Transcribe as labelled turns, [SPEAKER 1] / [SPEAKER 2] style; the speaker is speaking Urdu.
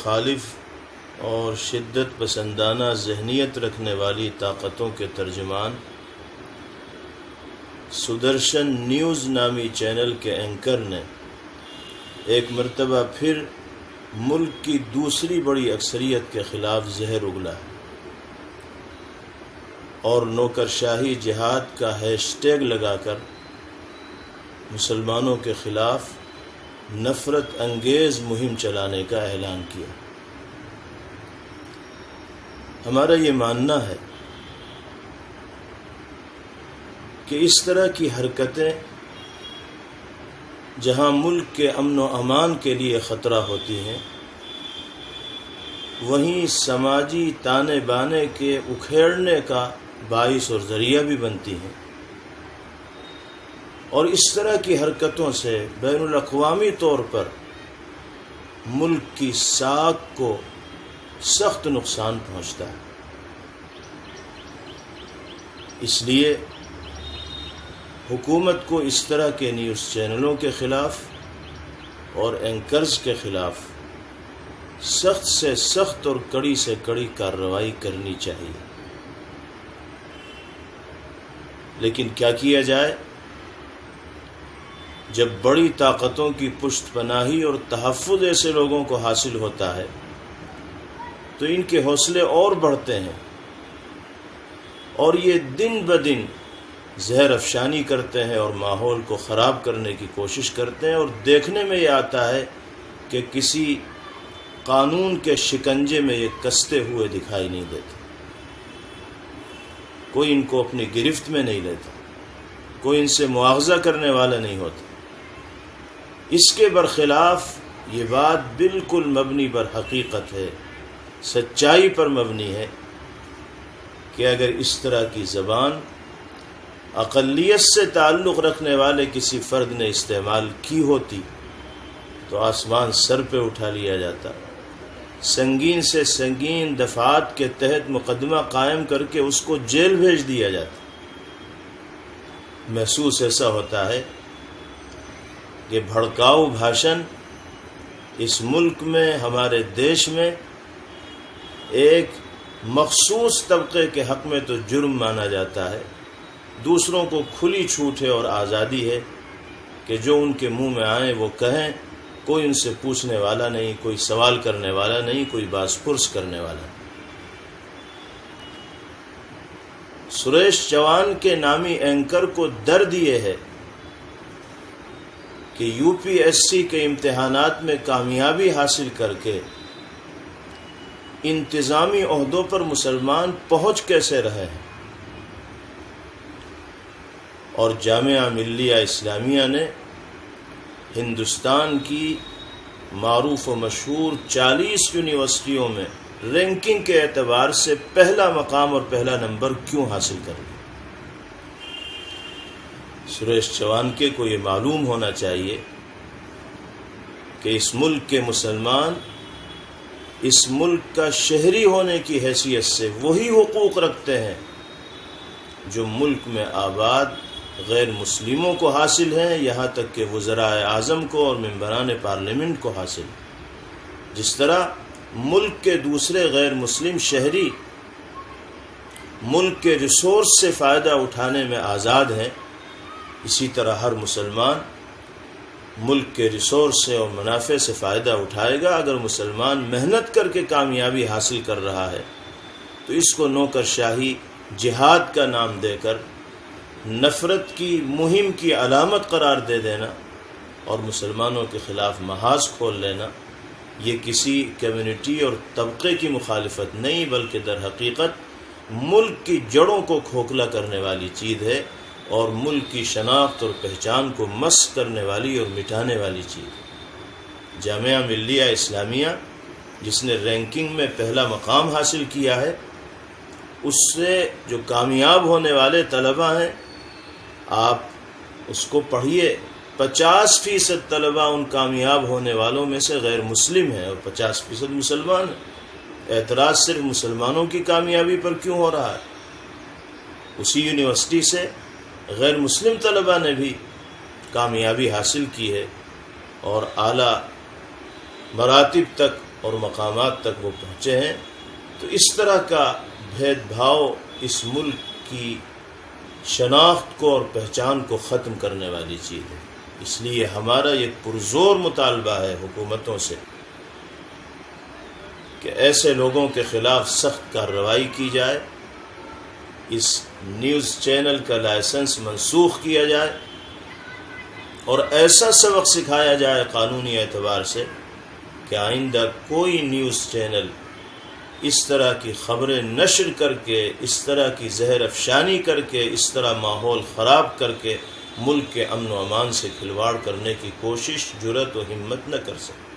[SPEAKER 1] مخالف اور شدت پسندانہ ذہنیت رکھنے والی طاقتوں کے ترجمان سدرشن نیوز نامی چینل کے اینکر نے ایک مرتبہ پھر ملک کی دوسری بڑی اکثریت کے خلاف زہر اگلا اور نوکرشاہی جہاد کا ہیش ٹیگ لگا کر مسلمانوں کے خلاف نفرت انگیز مہم چلانے کا اعلان کیا۔ ہمارا یہ ماننا ہے کہ اس طرح کی حرکتیں جہاں ملک کے امن و امان کے لیے خطرہ ہوتی ہیں، وہیں سماجی تانے بانے کے اکھیڑنے کا باعث اور ذریعہ بھی بنتی ہیں، اور اس طرح کی حرکتوں سے بین الاقوامی طور پر ملک کی ساکھ کو سخت نقصان پہنچتا ہے۔ اس لیے حکومت کو اس طرح کے نیوز چینلوں کے خلاف اور اینکرز کے خلاف سخت سے سخت اور کڑی سے کڑی کارروائی کرنی چاہیے۔ لیکن کیا کیا جائے جب بڑی طاقتوں کی پشت پناہی اور تحفظ ایسے لوگوں کو حاصل ہوتا ہے تو ان کے حوصلے اور بڑھتے ہیں اور یہ دن بدن زہر افشانی کرتے ہیں اور ماحول کو خراب کرنے کی کوشش کرتے ہیں، اور دیکھنے میں یہ آتا ہے کہ کسی قانون کے شکنجے میں یہ کستے ہوئے دکھائی نہیں دیتے، کوئی ان کو اپنی گرفت میں نہیں لیتا، کوئی ان سے مواخذہ کرنے والا نہیں ہوتا۔ اس کے برخلاف یہ بات بالکل مبنی بر حقیقت ہے، سچائی پر مبنی ہے کہ اگر اس طرح کی زبان اقلیت سے تعلق رکھنے والے کسی فرد نے استعمال کی ہوتی تو آسمان سر پہ اٹھا لیا جاتا، سنگین سے سنگین دفعات کے تحت مقدمہ قائم کر کے اس کو جیل بھیج دیا جاتا۔ محسوس ایسا ہوتا ہے کہ بھڑکاؤ بھاشن اس ملک میں، ہمارے دیش میں، ایک مخصوص طبقے کے حق میں تو جرم مانا جاتا ہے، دوسروں کو کھلی چھوٹ ہے اور آزادی ہے کہ جو ان کے منہ میں آئیں وہ کہیں، کوئی ان سے پوچھنے والا نہیں، کوئی سوال کرنے والا نہیں، کوئی باز پرس کرنے والا نہیں۔ سریش چوہان کے نامی اینکر کو درد یہ ہے کہ یو پی ایس سی کے امتحانات میں کامیابی حاصل کر کے انتظامی عہدوں پر مسلمان پہنچ کیسے رہے ہیں، اور جامعہ ملیہ اسلامیہ نے ہندوستان کی معروف و مشہور 40 یونیورسٹیوں میں رینکنگ کے اعتبار سے پہلا مقام اور پہلا نمبر کیوں حاصل کر لیا؟ سریش چوہان کو یہ معلوم ہونا چاہیے کہ اس ملک کے مسلمان اس ملک کا شہری ہونے کی حیثیت سے وہی حقوق رکھتے ہیں جو ملک میں آباد غیر مسلموں کو حاصل ہیں، یہاں تک کہ وزراء اعظم کو اور ممبران پارلیمنٹ کو حاصل ہیں۔ جس طرح ملک کے دوسرے غیر مسلم شہری ملک کے ریسورس سے فائدہ اٹھانے میں آزاد ہیں، اسی طرح ہر مسلمان ملک کے ریسورس سے اور منافع سے فائدہ اٹھائے گا۔ اگر مسلمان محنت کر کے کامیابی حاصل کر رہا ہے تو اس کو نوکرشاہی جہاد کا نام دے کر نفرت کی مہم کی علامت قرار دے دینا اور مسلمانوں کے خلاف محاذ کھول لینا، یہ کسی کمیونٹی اور طبقے کی مخالفت نہیں بلکہ در حقیقت ملک کی جڑوں کو کھوکھلا کرنے والی چیز ہے اور ملک کی شناخت اور پہچان کو مسخ کرنے والی اور مٹانے والی چیز ہے۔ جامعہ ملیہ اسلامیہ جس نے رینکنگ میں پہلا مقام حاصل کیا ہے، اس سے جو کامیاب ہونے والے طلباء ہیں، آپ اس کو پڑھیے، 50% طلباء ان کامیاب ہونے والوں میں سے غیر مسلم ہیں اور 50% مسلمان ہیں۔ اعتراض صرف مسلمانوں کی کامیابی پر کیوں ہو رہا ہے؟ اسی یونیورسٹی سے غیر مسلم طلباء نے بھی کامیابی حاصل کی ہے اور اعلیٰ مراتب تک اور مقامات تک وہ پہنچے ہیں، تو اس طرح کا بھید بھاؤ اس ملک کی شناخت کو اور پہچان کو ختم کرنے والی چیز ہے۔ اس لیے ہمارا یہ پرزور مطالبہ ہے حکومتوں سے کہ ایسے لوگوں کے خلاف سخت کارروائی کی جائے، اس نیوز چینل کا لائسنس منسوخ کیا جائے اور ایسا سبق سکھایا جائے قانونی اعتبار سے کہ آئندہ کوئی نیوز چینل اس طرح کی خبریں نشر کر کے، اس طرح کی زہر افشانی کر کے، اس طرح ماحول خراب کر کے ملک کے امن و امان سے کھلواڑ کرنے کی کوشش، جرأت و ہمت نہ کر سکے۔